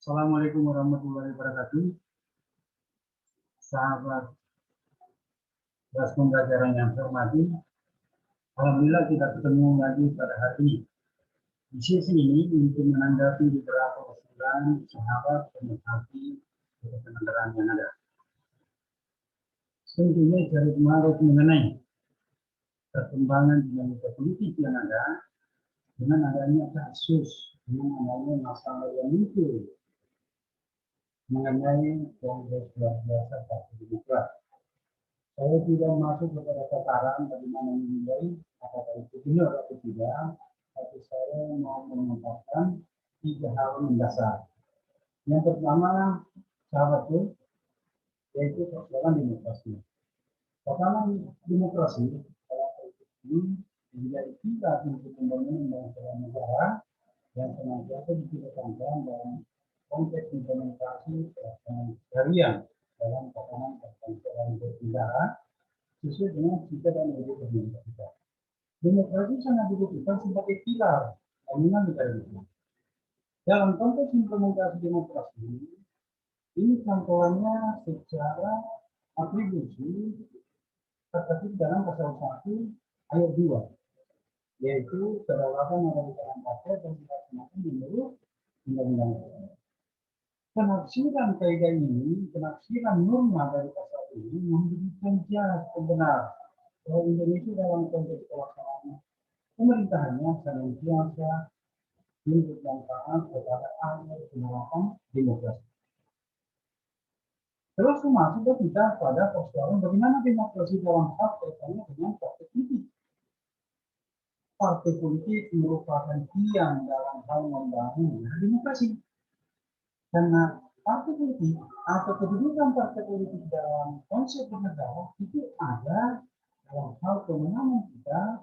Assalamualaikum warahmatullahi wabarakatuh. Sahabat kelas pembelajaran yang saya hormati, alhamdulillah kita ketemu lagi pada hari ini. Di sesi ini untuk menanggapi beberapa usulan sahabat pemerhati ketenagaraan yang ada. Tentunya cari pengaruh mengenai perkembangan dinamika politik yang ada dengan adanya kasus, dengan adanya masalah yang muncul mengenai Kongres luar biasa Partai Demokrat. Saya tidak masuk kepada tataran bagaimana menilai apakah itu benar atau tidak, tapi saya mau mengungkapkan 3 hal mendasar. Yang pertama, sahabatku, yaitu persoalan demokrasi. Pertama, demokrasi dalam politik ini menjadi kita untuk pembangunan bangsa dan negara yang senantiasa dikedepankan dalam konteks implementasi pelaksanaan harian dalam tatanan perkantoran berpindahan sesuai dengan cita dan ide pemerintah kita. Demokrasi sangat dibutuhkan sebagai pilar bangunan negara ini. Dalam konteks implementasi demokrasi, ini cantolannya secara atribusi terkait dalam pasal 1 ayat 2, yaitu kedaulatan yang ada di dalam partai dan dilaksanakan menurut undang-undang. Penafsiran kaidah ini, penafsiran norma dari pasal ini memberikan jelas pembenar bahwa Indonesia dalam konteks pelaksanaan pemerintahannya senantiasa memberikan taat kepada azas penerapan demokrasi. Terus masuk kita pada persoalan bagaimana demokrasi dalam hal kaitannya dengan partai politik. Partai politik merupakan tiang dalam hal membangun demokrasi. Karena partai politik atau kedudukan partai politik dalam konsep bernegara itu ada dalam hal kewenangan kita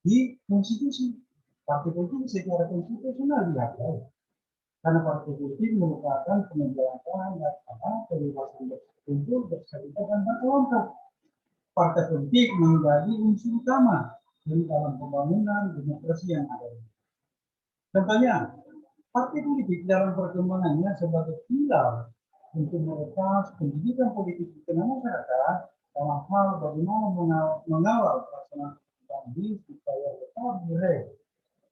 di konstitusi. Partai politik secara konstitusional dihargai. Karena partai politik merupakan penyelenggara yang kebebasan berkumpul, berserikat dan berkelompok. Partai politik menjadi unsur utama di dalam pembangunan demokrasi yang ada. Contohnya, partai politik dalam perkembangannya sebagai pilar untuk melepas pendidikan politik di tengah masyarakat dalam hal bagaimana mengawal pelaksanaan janji supaya tetap direk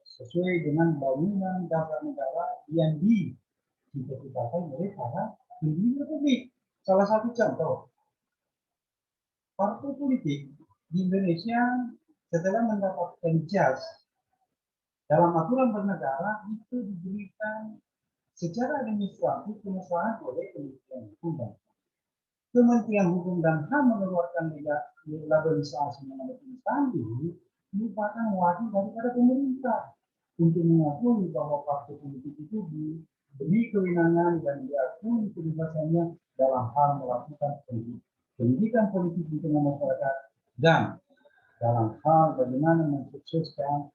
sesuai dengan bangunan dasar negara yang diciptakan oleh para pendiri republik. Salah satu contoh, partai politik di Indonesia setelah mendapatkan jas dalam aturan bernegara itu diberikan secara administratif pengesahan oleh Kementerian Hukum dan Kementerian Hukum dan HAM mengeluarkan labelisasi mengenai pengesahan ini merupakan wakil daripada pemerintah untuk mengakui bahwa partai politik itu diberi kewenangan dan diakui kebebasannya dalam hal melakukan pendidikan politik di tengah masyarakat dan dalam hal bagaimana mensukseskan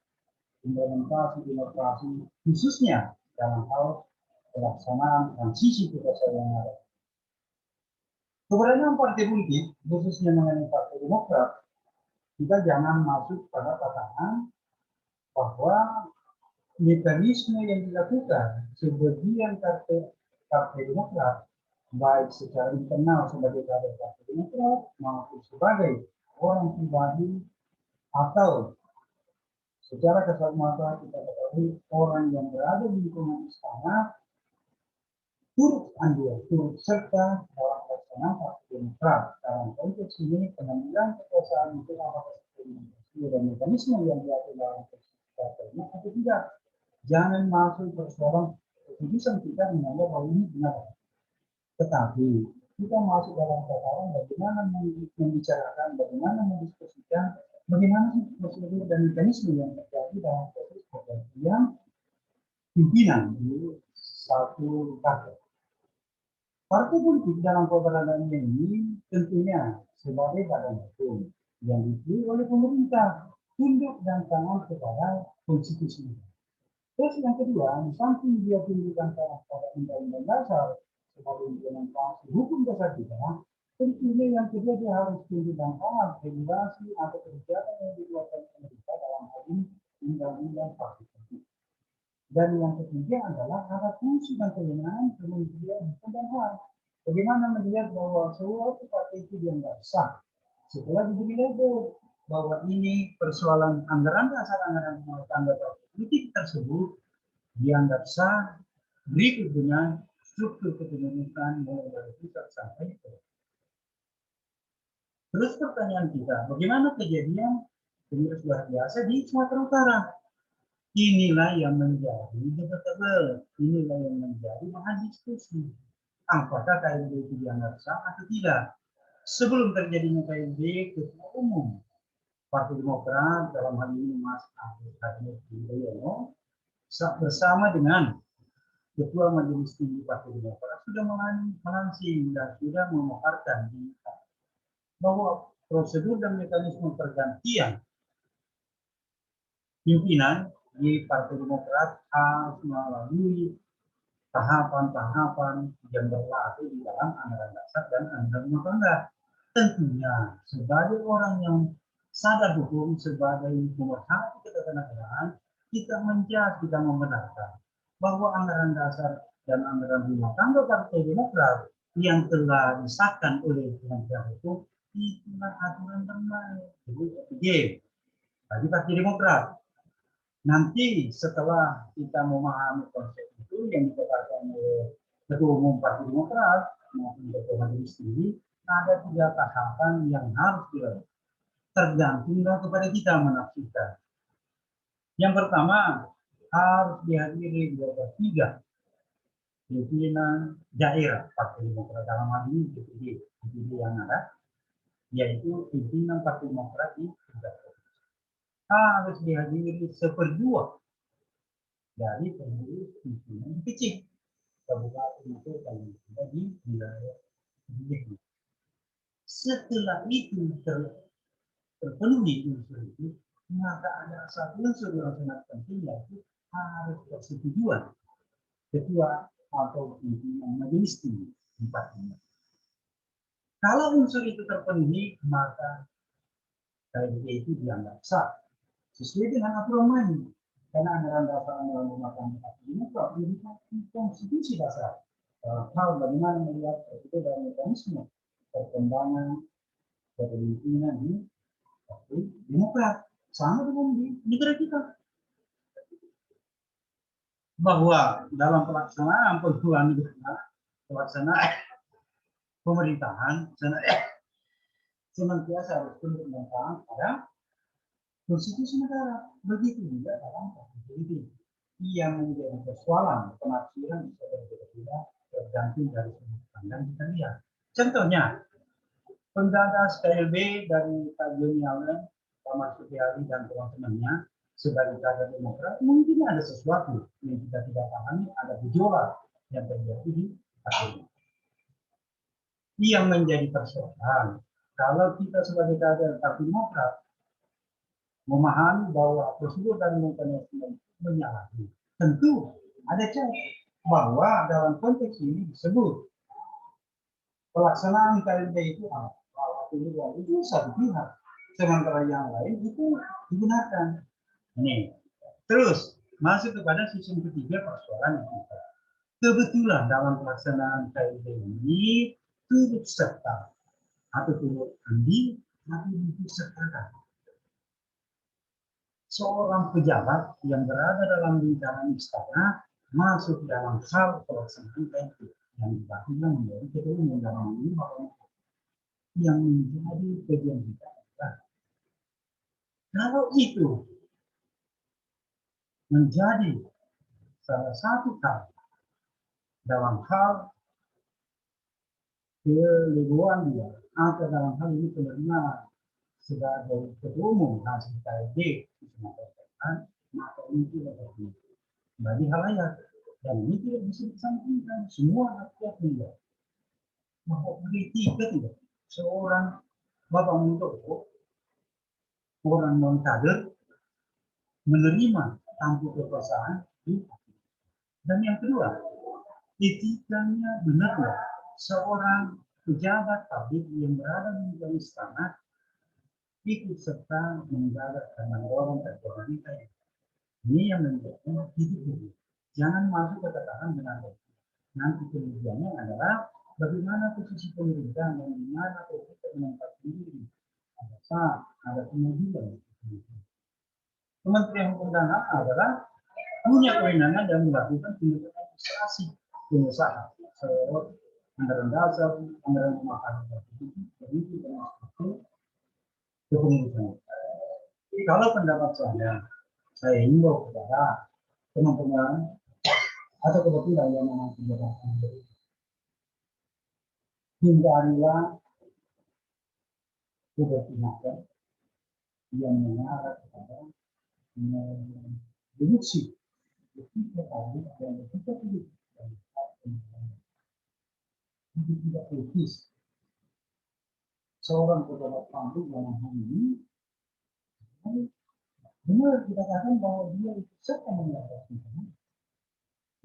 implementasi demokrasi khususnya dalam hal pelaksanaan transisi kekuasaan yang ada. Keberadaan partai politik, khususnya mengenai Partai Demokrat, kita jangan masuk pada tatanan bahwa mekanisme yang dilakukan sebagian partai Demokrat, baik secara internal sebagai kader Partai Demokrat maupun sebagai orang pribadi atau secara kasat mata kita ketahui orang yang berada di lingkungan istana turut andil, turut serta dalam pelaksanaan Partai Demokrat. Dalam konteks ini pengambilan kekuasaan itu apakah sesuai dengan mekanisme yang diatur dalam konstitusi partainya atau tidak. Jangan masuk persoalan keputusan kita menganggap bahwa ini benar. Tetapi kita masuk dalam tataran bagaimana membicarakan, bagaimana mendiskusikan, bagaimana prosedur dan mekanisme yang terjadi dalam proses pergantian pimpinan di satu partai. Partai politik dalam keberadaan ini tentunya sebagai badan hukum yang dipilih oleh pemerintah, tunduk dan taat kepada konstitusi. Terus yang kedua, di samping dia tundukkan taat pada undang-undang dasar sebagai implementasi hukum dasar kita, tentunya yang kedua dia harus tunduk dan taat regulasi atau kebijakan yang dikeluarkan pemerintah dalam hal ini undang-undang partai politik. Dan yang ketiga adalah ada fungsi dan kewenangan Kementerian Hukum dan HAM. Bagaimana melihat bahwa suatu partai itu dianggap sah setelah diberi label bahwa ini persoalan anggaran dasar anggaran rumah tangga politik tersebut dianggap sah berikut dengan struktur kependudukan mulai dari pusat sampai ke. Terus pertanyaan kita, bagaimana kejadian pengurus luar biasa di Sumatera Utara? Inilah yang menjadi debatable, inilah yang menjadi bahan diskusi. Apakah KLB itu dianggap sah atau tidak? Sebelum terjadinya KLB, Ketua Umum Partai Demokrat dalam hal ini Mas Agus Harimurti Yudhoyono bersama dengan Ketua Majelis Tinggi Partai Demokrat sudah melansing dan sudah memaparkan bahwa prosedur dan mekanisme pergantian pimpinan di Partai Demokrat harus melalui tahapan-tahapan yang berlaku di dalam anggaran dasar dan anggaran rumah tangga. Tentunya sebagai orang yang sadar hukum, sebagai pemerhati ketatanegaraan, kita kita membenarkan bahwa anggaran dasar dan anggaran rumah tangga Partai Demokrat yang telah disahkan oleh Kementerian Hukum itulah aturan bermain. Jadi, bagi Partai Demokrat, nanti setelah kita memahami konsep itu yang dikatakan oleh Ketua Umum Partai Demokrat maupun Ketua Majelis Tinggi, ada 3 tahapan yang harus dilakukan. Tergantung kepada kita menafsirkan. Yang pertama, harus dihadiri 23 pimpinan daerah Partai Demokrat dalam hal ini DPD yang ada, yaitu pimpinan Partai Demokrat di harus dihadiri 1/2 dari pengurus pimpinan kecil kabupaten itu paling tidak di wilayah ini. Setelah itu terpenuhi unsur itu, maka ada satu unsur yang sangat penting yaitu harus persetujuan ketua atau pimpinan majelis tinggi di partai. Kalau unsur itu terpenuhi, maka KLB itu dianggap sah sesuai dengan aturan main. Karena anggaran dasar anggaran rumah tangga ini merupakan konstitusi dasar. Hal bagaimana melihat itu dan mekanisme perkembangan kepemimpinan di Partai Demokrat sama dengan di negara kita. Bahwa dalam pelaksanaan pelaksanaan pemerintahan senantiasa harus tunduk dan taat pada konstitusi negara. Begitu juga dalam politik yang menjadi persoalan penafsiran bisa berbeda-beda tergantung dari sudut pandang kita lihat. Contohnya, penggagas KLB dari Pak Joni Allen, Pak Marsudi Ali dan teman-temannya sebagai kader Demokrat mungkin ada sesuatu yang kita tidak pahami, ada gejolak yang terjadi di partai. Yang menjadi persoalan kalau kita sebagai kader Partai Demokrat memahami bahwa prosedur dan mekanisme menyalahi. Tentu ada cara bahwa dalam konteks ini disebut pelaksanaan KLB itu itu satu pihak, sementara yang lain itu digunakan. Ini terus masuk kepada sistem ketiga persoalan kita. Kebetulan dalam pelaksanaan KLB ini turut serta atau turut andil atau turut serta seorang pejabat yang berada dalam lingkaran istana masuk dalam hal pelaksanaan KLB yang dibahasnya menjadi ketua umum dalam ini yang menjadi bagian kita. Kalau itu menjadi salah satu hal dalam hal keleluan dia atau dalam hal ini penerimaan sebagai ketua umum hasil KLB di Sumatera Selatan, maka ini tidak terjadi bagi halayak dan ini tidak bisa disampaikan semua rakyat dia bahwa politik tidak seorang Bapak Muldoko orang non kader menerima tampuk kekuasaan dan yang kedua etikanya benar seorang pejabat publik yang berada di dalam istana ikut serta menjaga keamanan orang dan pemerintah. Ini yang menjadi hidup. Jangan masuk ke tataran dengan baik. Nanti kemudiannya adalah bagaimana posisi pemerintah dan di mana kita menempatkan diri. Ada sah, ada kemudian. Kementerian Hukum dan HAM adalah punya kewenangan dan melakukan tindakan administrasi pengusaha, anggaran dasar, anggaran rumah tangga, begitu dan kepengurusan. Kalau pendapat saya himbau kepada teman-teman atau kebetulan yang memang tidak hindarilah keberpihakan yang mengarah kepada reduksi ketika tadi dan ketika tidak kritis seorang pejabat publik dalam hal ini benar dikatakan bahwa dia itu serta mendapatkan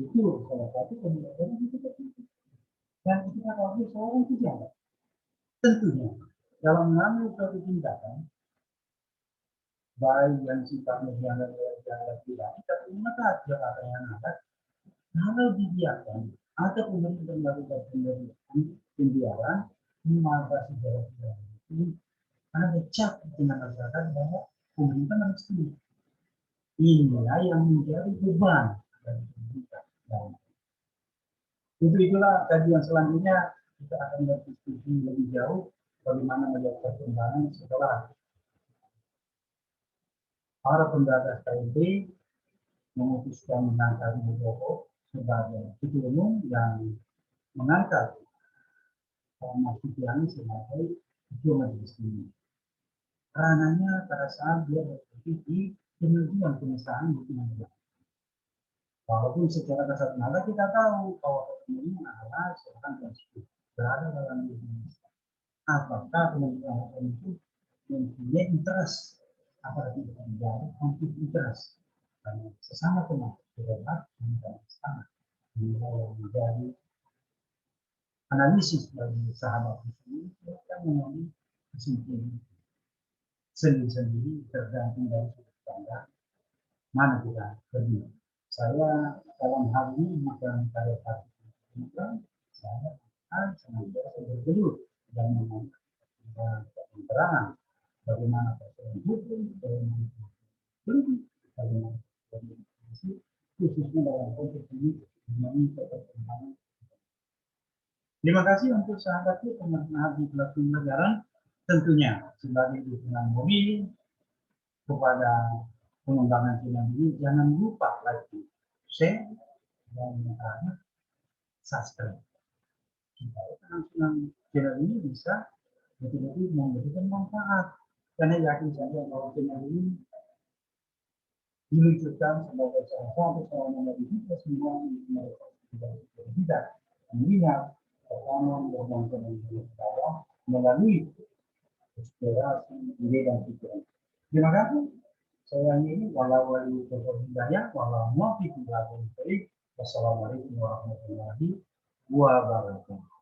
itu salah satu pembelajaran yang kita kritis dan kita tahu seorang pejabat tentunya dalam mengambil suatu tindakan baik yang sifatnya dianggap tidak kita maka Jakarta yang ada kalau dibiarkan atau pemerintah melakukan pembiaran maka sejarah itu ada cap dengan masyarakat bahwa pemerintah harus setuju. Inilah yang menjadi beban dari pemerintah. Itulah kajian selanjutnya kita akan berdiskusi lebih jauh bagaimana melihat perkembangan setelah para penggagas KLB memutuskan mengangkat Muldoko sebagai ketua umum yang mengangkat Mas Supiani sebagai ketua majelis tinggi. Karenanya pada saat dia berpikir di pengajuan pengesahan dukungan negara. Walaupun secara kasat mata kita tahu bahwa ini adalah seorang yang berada dalam Indonesia. Apakah kementerian hukum itu mempunyai interest apakah tidak terjadi konflik interest karena sesama teman terlibat dan sama yang menjadi analisis dari sahabat ini kita mengambil kesimpulan sendiri-sendiri tergantung dari sudut pandang mana kita berdua. Saya dalam hal ini bukan saya saya akan senantiasa bergelut dan memberikan keterangan bagaimana persoalan hukum, bagaimana politik, bagaimana komunikasi, khususnya dalam konteks ini meminta perkembangan. Terima kasih untuk sahabatku pemerhati pelaku pelajaran, tentunya sebagai dukungan mobil kepada pengembangan channel ini jangan lupa like, share, dan subscribe supaya penampilan channel ini bisa betul-betul memberikan manfaat karena yakin saja bahwa channel ini diluncurkan sebagai salah satu sarana bagi kita semua untuk tidak melihat pertama berbangun dengan bawah melalui inspirasi ide dan pikiran. Terima kasih. Saya ini walau wali hidayah walau muafiq ila thoriq. Wassalamualaikum warahmatullahi wabarakatuh.